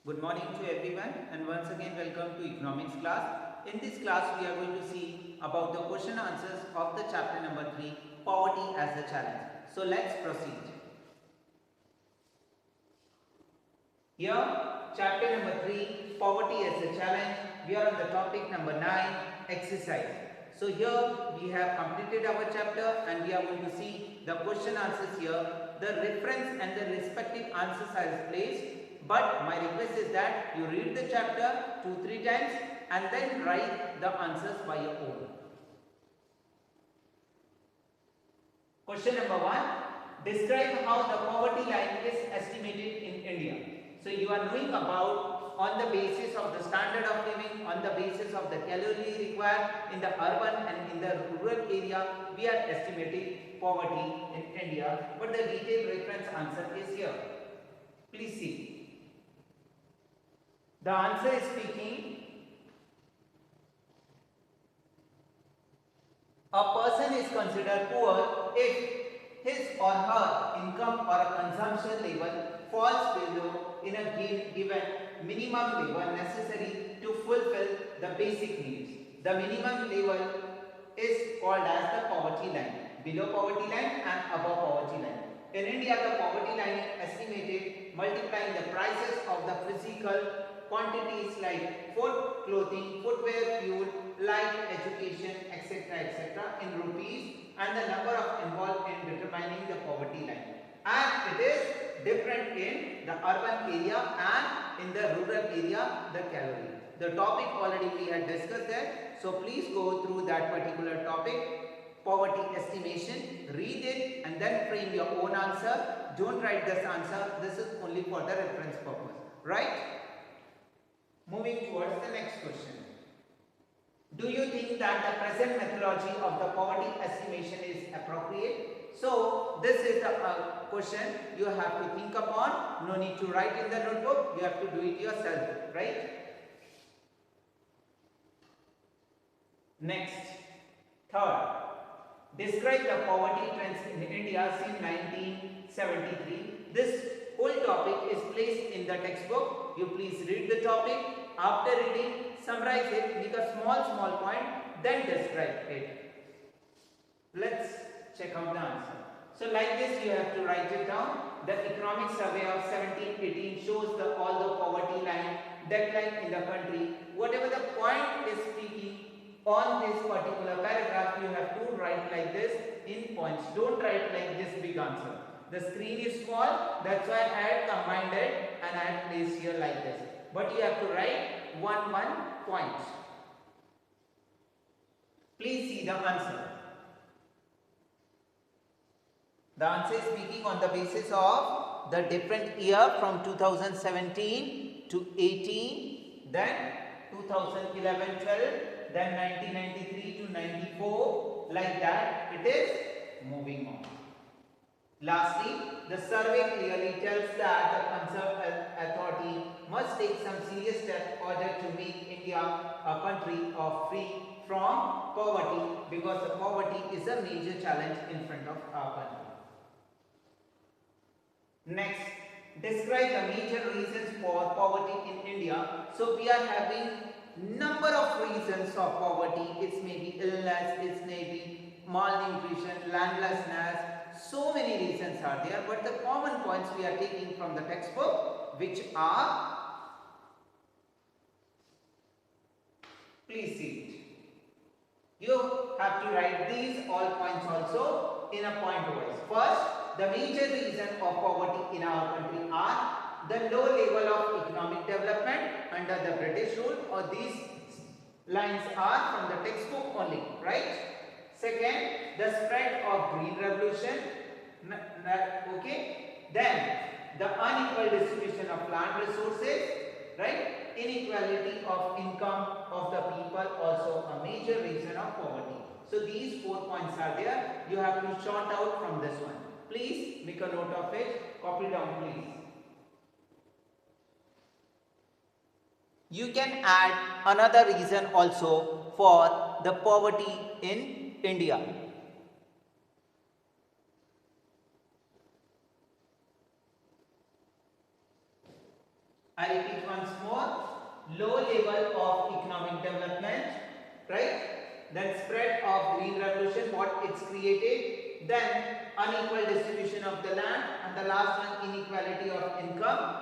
Good morning to everyone and once again welcome to economics class. In this class we are going to see about the question answers of the chapter number 3, poverty as a challenge. So let's proceed. Here chapter number 3, poverty as a challenge. We are on the topic number 9, exercise. So here we have completed our chapter and we are going to see the question answers here. The reference and the respective answers are placed. But my request is that you read the chapter 2-3 times and then write the answers by your own. Question number 1. Describe how the poverty line is estimated in India. So you are knowing about on the basis of the standard of living, on the basis of the calorie required in the urban and in the rural area, we are estimating poverty in India. But the detailed reference answer is here. Please see. The answer is speaking, a person is considered poor if his or her income or consumption level falls below in a given minimum level necessary to fulfill the basic needs. The minimum level is called as the poverty line, below poverty line and above poverty line. In India, the poverty line is estimated multiplying the prices of the physical quantities like food, clothing, footwear, fuel, light, education, etc. in rupees and the number of involved in determining the poverty line. And it is different in the urban area and in the rural area, the calorie. The topic already we had discussed that. So please go through that particular topic, poverty estimation, read it and then frame your own answer. Don't write this answer. This is only for the reference purpose. Right? Moving towards the next question. Do you think that the present methodology of the poverty estimation is appropriate? So, this is the question you have to think upon. No need to write in the notebook. You have to do it yourself. Right? Next. Third. Describe the poverty trends in India since 1973. This whole topic is placed in the textbook. You please read the topic. After reading, summarize it, make a small point, then describe it. Let's check out the answer. So like this you have to write it down. The economic survey of 1718 shows the although poverty line decline in the country. Whatever the point is speaking on this particular paragraph, you have to write like this in points. Don't write like this big answer. The screen is small, that's why I had combined it and I had placed here like this. But you have to write one point. Please see the answer. The answer is speaking on the basis of the different year from 2017 to 18, then 2011-12, then 1993 to 94, like that it is moving on. Lastly, the survey clearly tells that the concerned authority must take some serious steps in order to make India a country free from poverty, because the poverty is a major challenge in front of our country. Next, describe the major reasons for poverty in India. So we are having number of reasons of poverty. It may be illness, it may be malnutrition, landlessness. So many reasons are there, but the common points we are taking from the textbook, which are, please see it. You have to write these all points also in a point wise. First, the major reason of poverty in our country are the low level of economic development under the British rule, or these lines are from the textbook only, right? Second, the spread of green revolution, okay? Then, the unequal distribution of land resources, right? Inequality of income of the people, also a major reason of poverty. So, these 4 points are there. You have to sort out from this one. Please make a note of it. Copy down, please. You can add another reason also for the poverty in India. I repeat once more, low level of economic development, right? Then spread of green revolution, what it's created, then unequal distribution of the land, and the last one, inequality of income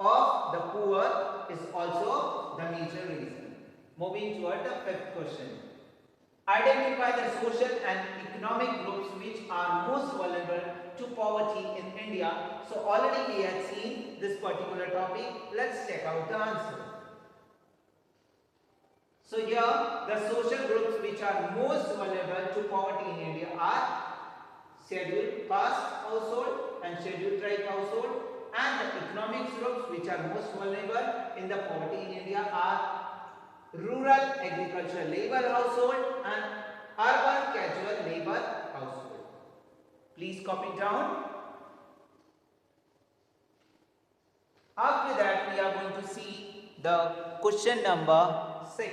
of the poor is also the major reason. Moving toward the fifth question. Identify the social and economic groups which are most vulnerable to poverty in India. So already we had seen this particular topic. Let's check out the answer. So here the social groups which are most vulnerable to poverty in India are scheduled caste household and scheduled tribe household, and the economic groups which are most vulnerable in the poverty in India are rural agricultural labor household and urban casual labor household. Please copy down. After that we are going to see the question number 6.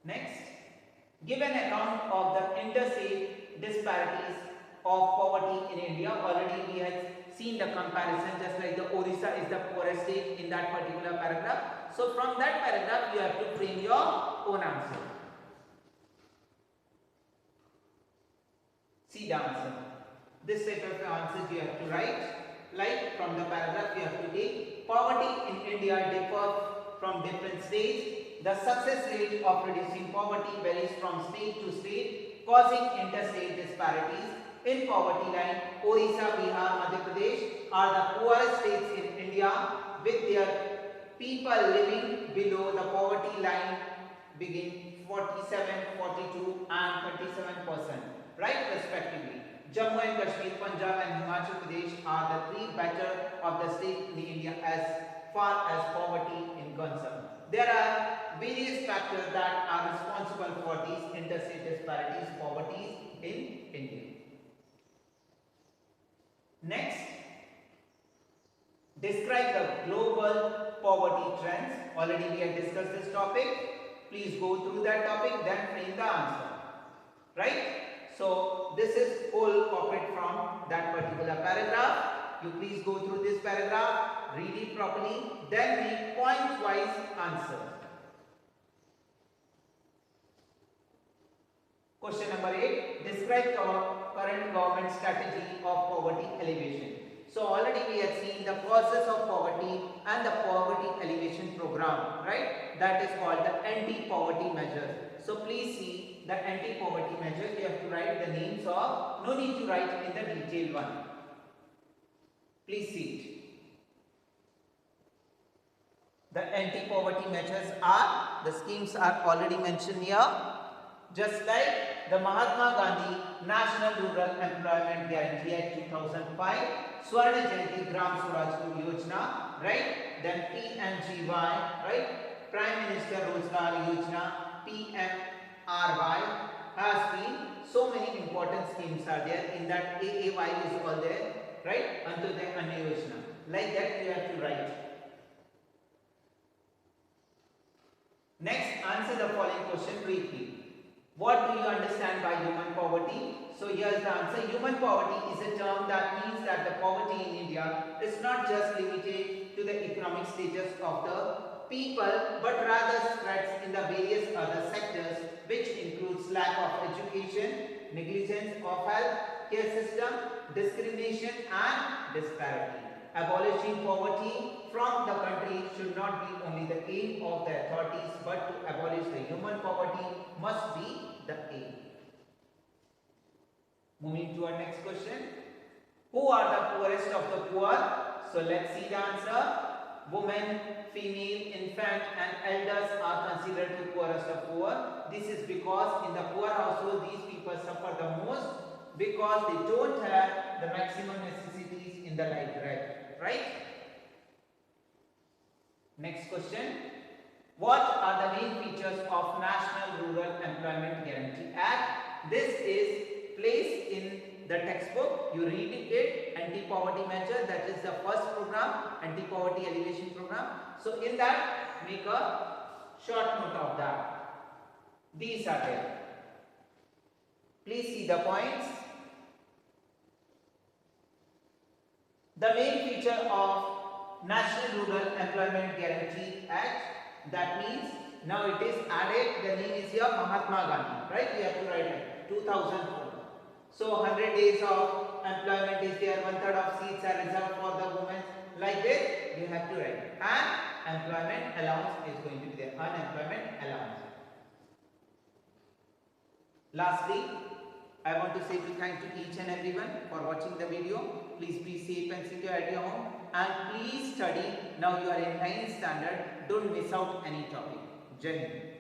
Next, give an account of the interstate disparities of poverty in India. Already we had seen the comparison, just like the Orissa is the poorest state in that particular paragraph. So from that paragraph you have to frame your own answer. See the answer. This set of answers you have to write. Like from the paragraph you have to take, poverty in India differs from different states. The success rate of reducing poverty varies from state to state, causing interstate disparities. In poverty line, Orissa, Bihar, Madhya Pradesh are the poorest states in India, with their people living below the poverty line being 47, 42 and 37%, right, respectively. Jammu and Kashmir, Punjab and Himachal Pradesh are the three better of the states in India as far as poverty is concerned. There are various factors that are responsible for these interstate disparities, poverty in India. Next, describe the global poverty trends. Already we have discussed this topic. Please go through that topic, then frame the answer. Right? So this is whole copied from that particular paragraph. You please go through this paragraph, read it properly, then make point-wise answers. Question number 8. Describe current government strategy of poverty alleviation. So already we have seen the process of poverty and the poverty alleviation program, right? That is called the anti-poverty measures. So please see the anti-poverty measures. You have to write the names of, no need to write in the detailed one. Please see it. The anti-poverty measures are, the schemes are already mentioned here. Just like the Mahatma Gandhi National Rural Employment Guarantee Act 2005, Swarna Jayanti Gram Swaraj Yojana, right? Then PMGY, right? Prime Minister Rozgar Yojana, PMRY has been, so many important schemes are there. In that AAY is all there, right? Antyodaya Anna Yojana. Like that you have to write. Next, answer the following question briefly. What do you understand by human poverty? So here's the answer. Human poverty is a term that means that the poverty in India is not just limited to the economic status of the people, but rather spreads in the various other sectors, which includes lack of education, negligence of health care system, discrimination and disparity. Abolishing poverty from the country should not be only the aim of the authorities, but to abolish the human poverty must be the aim. Moving to our next question. Who are the poorest of the poor? So let's see the answer. Women, female, infant and elders are considered the poorest of poor. This is because in the poor household these people suffer the most because they don't have the maximum necessities in the life, right? Next question. What are the main features of National Rural Employment Guarantee Act? This is placed in the textbook. You read it, anti-poverty measure, that is the first program, anti-poverty alleviation program. So in that, make a short note of that. These are there. Please see the points. The main feature of National Rural Employment Guarantee Act, that means now it is added, the name is here Mahatma Gandhi, right? We have to write it, 2004. So 100 days of employment is there, 1/3 of seats are reserved for the women. Like this, you have to write. And employment allowance is going to be there, unemployment allowance. Lastly, I want to say to thank to each and everyone for watching the video. Please be safe and secure at your home, and please study. Now you are in 9th standard. Don't miss out any topic. Jai Hind.